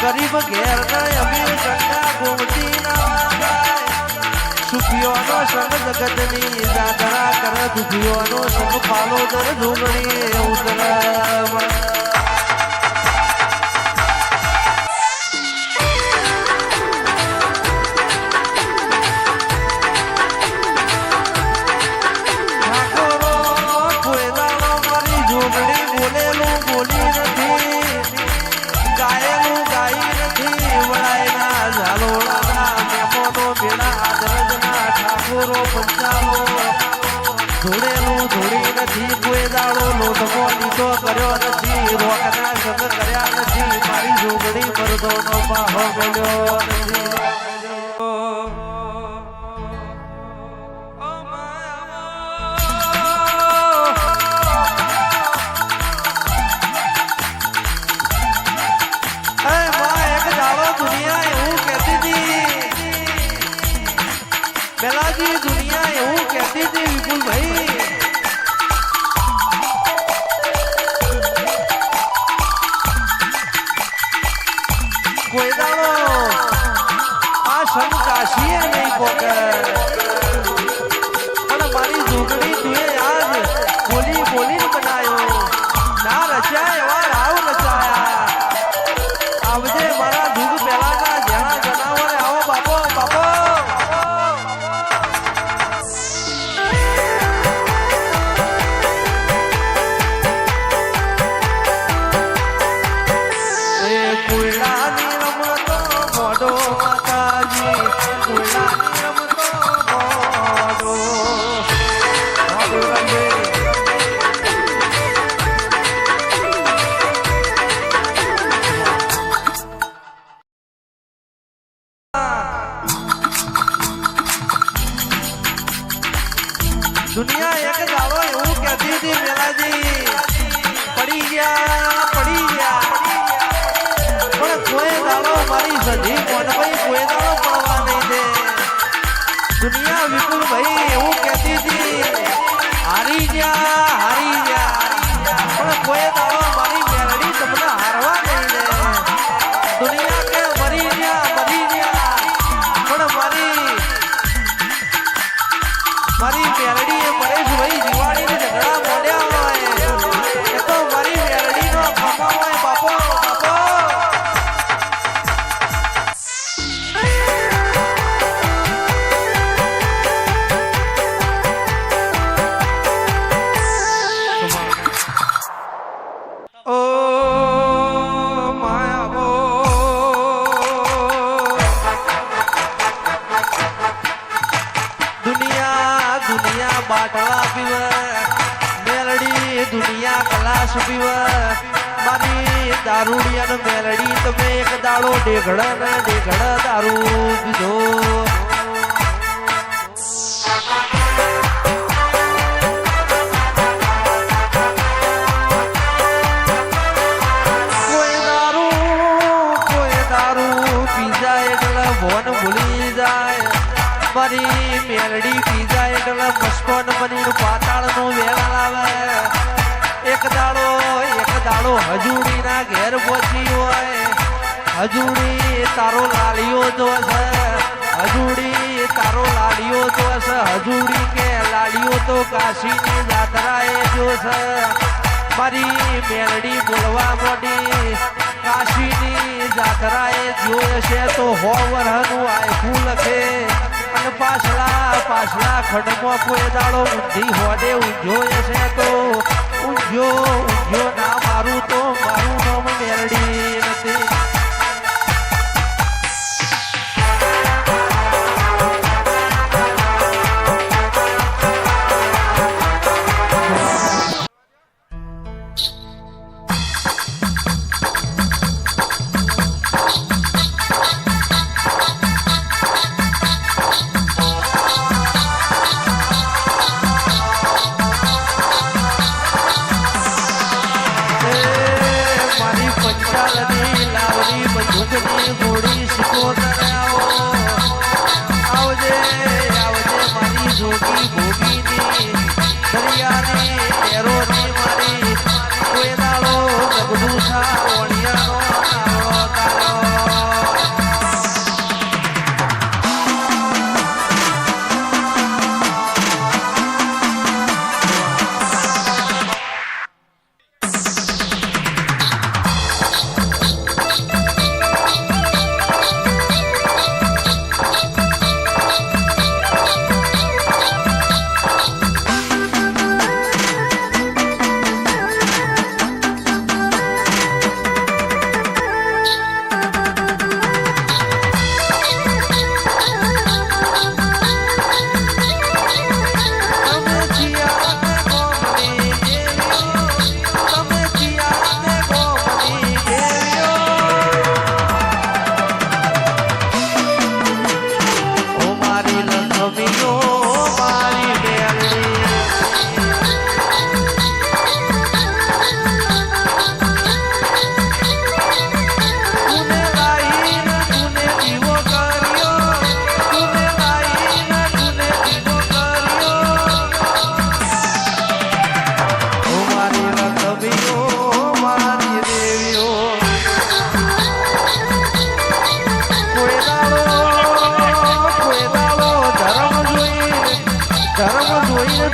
ગરીબ ઘેર ના અમીર ગંગા ગોમતી ના સુખીઓનો સંગ જગતની જાગરા કર દુખીઓનો સંગ પાલો દર ઝૂંગણી ઉતરવા ધોળી નથી કોઈ દાડો લોટમો લીધો કર્યો નથી રોકના સંગ કર્યા નથી મારી જોગડી મરદો નો પાહો મળ્યો નથી દુનિયા એવું કહેતી હતી વિપુલભાઈ કોઈ દાડો આ શંકાશીએ નહીં પોકે પણ મારી જોગણી તુએ આજ બોલી બોલીને બનાયો ના રચ્યા એવા રાવ રચાયા આવજે મારા દૂધ પહેલાના જેણા જનાવર આવો બાપો બાપો દુનિયા એક દાડો એવું કહેતી હતી મેલાજી પડી ગયા પણ કોઈ દાડો મારી સધી કોનભાઈ કોઈ દાડો પડવા નહીં દે દુનિયા વિપુલભાઈ એવું કહેતી હતી હારી ગયા પણ કોઈ દાડો મારી મેલડી તમને હારવા નહીં દે દુનિયા કે મરી ગયા પણ મારી મેલડી એ પરેશભાઈ દિવાળીને ઝઘડા મોડ્યા હોય એ તો મારી મેલડીનો ખમા હોય બાપો બાટલા પીવે મેલડી દુનિયા કલાસ પીવે મારી દારૂડિયા મેલડી તમે એક દાડો ઢેગડા દારૂ પીધો કોઈ દારૂ પી જાય એટલે ભોન ભૂલી જાય મારી મેલડી પી જાય એટલે મસ્કોન બની પાતાળ નો વેળા લાવે એક દાડો હજુડી ના ઘેર પહોંચી હોય હજુડી તારો લાલિયો જોશે હજુડી કે લાલિયો તો કાશીની જાત્રાએ જોશે મારી મેલડી બોલવા મોડી કાશીની જાત્રાએ જોશે તો હો વરહનું આયખું લખે અને પાછલા ખંડમાં કોઈ દાડો ઊંધી હોડે ઊંઝો છે તો ઊંઝો ના મારું તો મારું નામ મેલડી નથી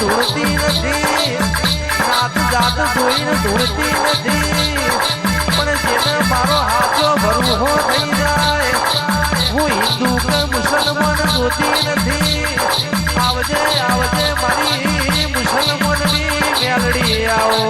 ધૂળતી નથી, નાત જાત જોઈને ધૂળતી નથી, પણ જેને મારો હાથો ભરવો થઈ જાય, હું હિન્દુ કે મુસલમાન જોતી નથી. આવજે આવજે મારી મુસલમાનની મેલડી આવો.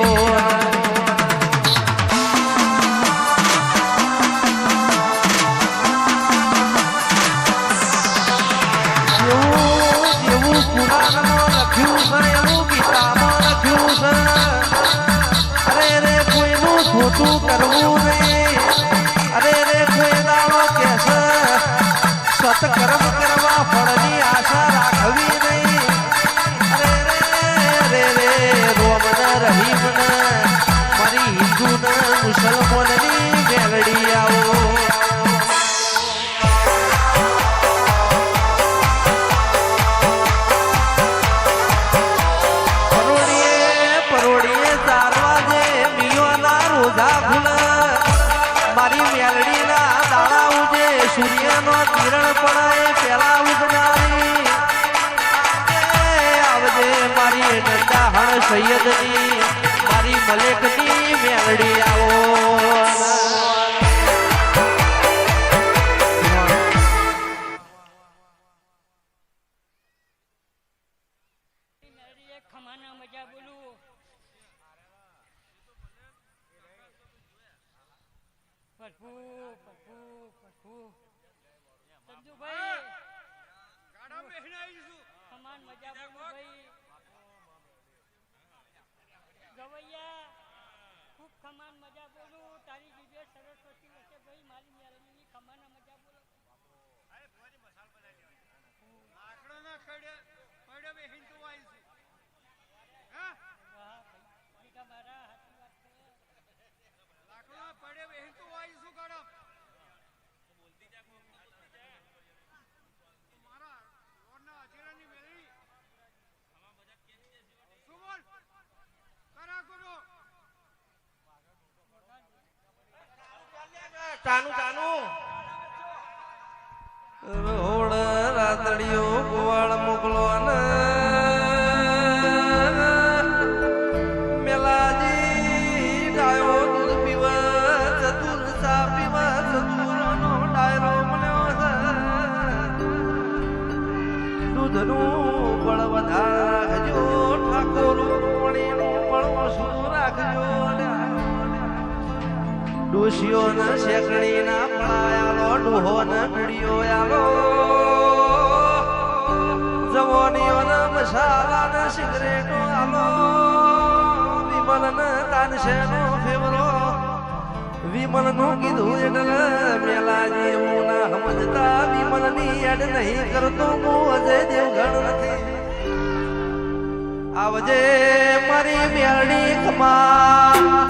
ખોટું કરવું નહીં. અરે રે કોઈ દાડો કેસ સતકર્મ કરવા ફળની આશા રાખવી નહીં. અરે રે રે રે રોમ ન રહીમ ન મારી હિન્દુ ન મુસલમાનની મેલડી આવો. મારી મેલડી ના દાડા ઉજે સૂર્યનો કિરણ પડાય પેલા ઉગનારી. આવજે મારી નંદાહણ સૈયદની મારી મલેકની મેલડી આવો. ખમાના મજા બોલું પ્રભુ પ્રભુ પ્રભુ સંજુભાઈ ગાડા બેહનાઈશું ખમાન મજા બોલું ભાઈ ગવૈયા ખૂબ ખમાન મજા બોલું તારી જીભે સરસ્વતી વચ્ચે ભાઈ મારી મેલડીની ખમાના મજા બોલો. અરે ફરી મસાલ બનાવી લાકડો ના ખડે પડે બેહીન તો આવીશું. હા વાહ ભાઈ મારા હાથની વાત છે. લાકડો પડે બેહીન તો આવીશું ગડમ બોલતી જા મારા લોરના અજેરાની મેલડી આમાં મજા કેવી છે શું બોલ કરા કરો ચાનું ચાનું રોડ રાતડીઓ ગોવાળ મોકલો ને મેલાજી ડાયો દૂધ પીવા ચતુર ચા પીવા ચતુરનો ડાયરો મળ્યો છે. દૂધનું બળ વધારજો ઠાકોર વણીનું બળ ઓછું રાખજો. ડોશીઓ ને શેકડી ના પડાયાલો ડોહો ને પીડીઓ આલો જવાનીઓ ને મસાલા ને સિગરેટો આલો. વિમલ ને તાનશે નો ફેવરો વિમલ નું કીધું એટલે મેલાજી હું ના સમજતા વિમલ ની યાદ નહીં કરતો હું અજય દેવગણ નથી. આવજે મારી મેલડી ખમા